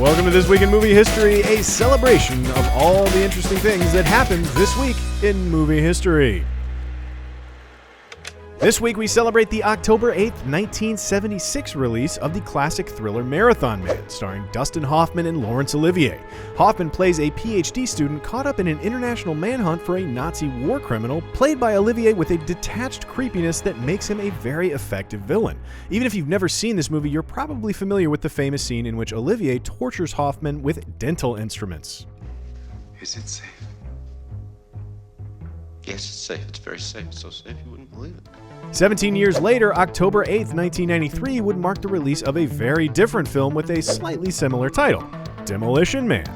Welcome to This Week in Movie History, a celebration of all the interesting things that happened this week in movie history. This week we celebrate the October 8th, 1976 release of the classic thriller Marathon Man, starring Dustin Hoffman and Laurence Olivier. Hoffman plays a PhD student caught up in an international manhunt for a Nazi war criminal, played by Olivier with a detached creepiness that makes him a very effective villain. Even if you've never seen this movie, you're probably familiar with the famous scene in which Olivier tortures Hoffman with dental instruments. Is it safe? Yes, it's safe. It's very safe. It's so safe you wouldn't believe it. 17 years later, October 8th, 1993 would mark the release of a very different film with a slightly similar title, Demolition Man.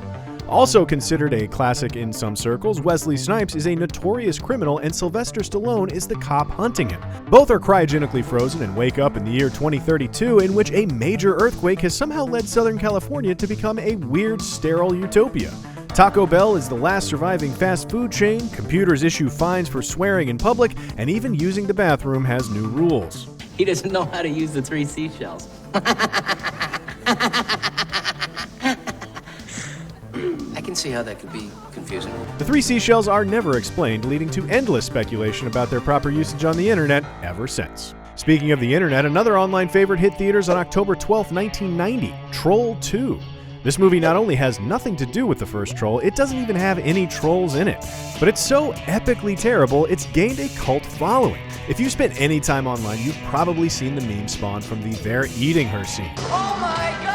Also considered a classic in some circles, Wesley Snipes is a notorious criminal and Sylvester Stallone is the cop hunting him. Both are cryogenically frozen and wake up in the year 2032, in which a major earthquake has somehow led Southern California to become a weird, sterile utopia. Taco Bell is the last surviving fast food chain, computers issue fines for swearing in public, and even using the bathroom has new rules. He doesn't know how to use the 3 seashells. I can see how that could be confusing. The 3 seashells are never explained, leading to endless speculation about their proper usage on the internet ever since. Speaking of the internet, another online favorite hit theaters on October 12, 1990, Troll 2. This movie not only has nothing to do with the first Troll, it doesn't even have any trolls in it. But it's so epically terrible, it's gained a cult following. If you spent any time online, you've probably seen the meme spawn from the "they're eating her" scene. Oh my God!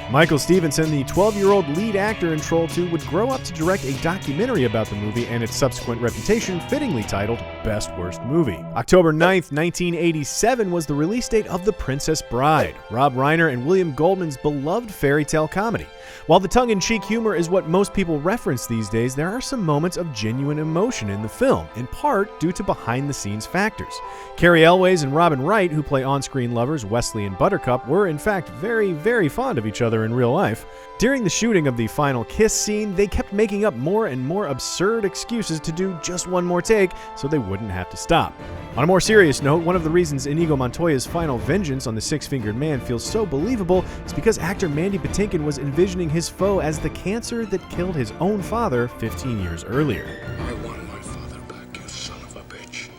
Michael Stevenson, the 12-year-old lead actor in Troll 2, would grow up to direct a documentary about the movie and its subsequent reputation, fittingly titled Best Worst Movie. October 9th, 1987 was the release date of The Princess Bride, Rob Reiner and William Goldman's beloved fairy tale comedy. While the tongue-in-cheek humor is what most people reference these days, there are some moments of genuine emotion in the film, in part due to behind-the-scenes factors. Carrie Elways and Robin Wright, who play on-screen lovers Wesley and Buttercup, were in fact very, very fond of each other in real life. During the shooting of the final kiss scene, they kept making up more and more absurd excuses to do just one more take so they wouldn't have to stop. On a more serious note, one of the reasons Inigo Montoya's final vengeance on the Six-Fingered Man feels so believable is because actor Mandy Patinkin was envisioning his foe as the cancer that killed his own father 15 years earlier. I want my father back, you son of a bitch.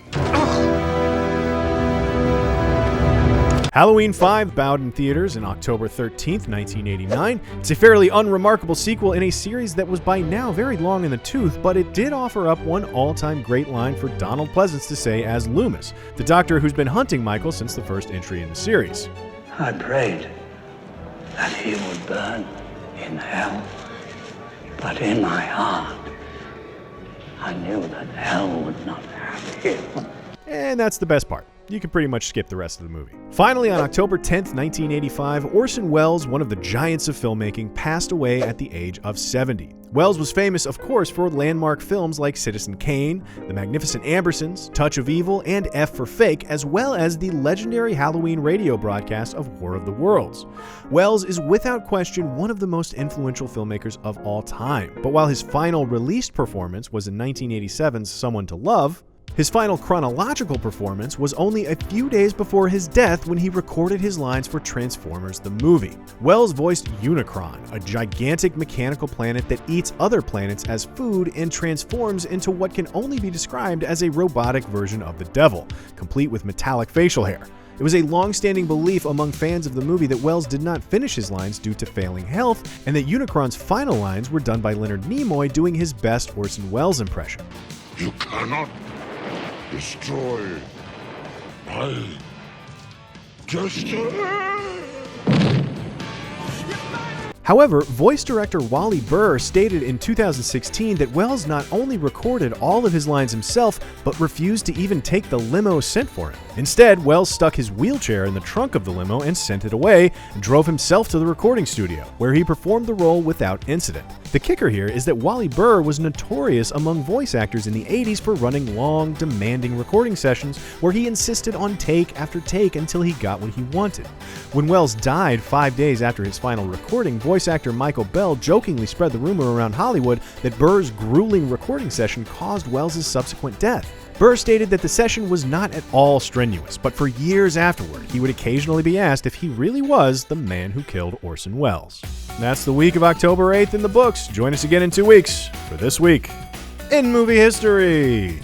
Halloween 5 bowed in theaters in October 13th, 1989. It's a fairly unremarkable sequel in a series that was by now very long in the tooth, but it did offer up one all-time great line for Donald Pleasance to say as Loomis, the doctor who's been hunting Michael since the first entry in the series. I prayed that he would burn in hell, but in my heart, I knew that hell would not have him. And that's the best part. You can pretty much skip the rest of the movie. Finally, on October 10th, 1985, Orson Welles, one of the giants of filmmaking, passed away at the age of 70. Welles was famous, of course, for landmark films like Citizen Kane, The Magnificent Ambersons, Touch of Evil, and F for Fake, as well as the legendary Halloween radio broadcast of War of the Worlds. Welles is without question one of the most influential filmmakers of all time, but while his final released performance was in 1987's Someone to Love, his final chronological performance was only a few days before his death when he recorded his lines for Transformers the movie. Welles voiced Unicron, a gigantic mechanical planet that eats other planets as food and transforms into what can only be described as a robotic version of the devil, complete with metallic facial hair. It was a long-standing belief among fans of the movie that Welles did not finish his lines due to failing health, and that Unicron's final lines were done by Leonard Nimoy doing his best Orson Welles impression. You cannot destroy my justice. However, voice director Wally Burr stated in 2016 that Welles not only recorded all of his lines himself, but refused to even take the limo sent for him. Instead, Welles stuck his wheelchair in the trunk of the limo and sent it away, and drove himself to the recording studio, where he performed the role without incident. The kicker here is that Wally Burr was notorious among voice actors in the 80s for running long, demanding recording sessions where he insisted on take after take until he got what he wanted. When Welles died 5 days after his final recording, voice actor Michael Bell jokingly spread the rumor around Hollywood that Burr's grueling recording session caused Welles' subsequent death. Burr stated that the session was not at all strenuous, but for years afterward, he would occasionally be asked if he really was the man who killed Orson Welles. That's the week of October 8th in the books. Join us again in 2 weeks for This Week in Movie History.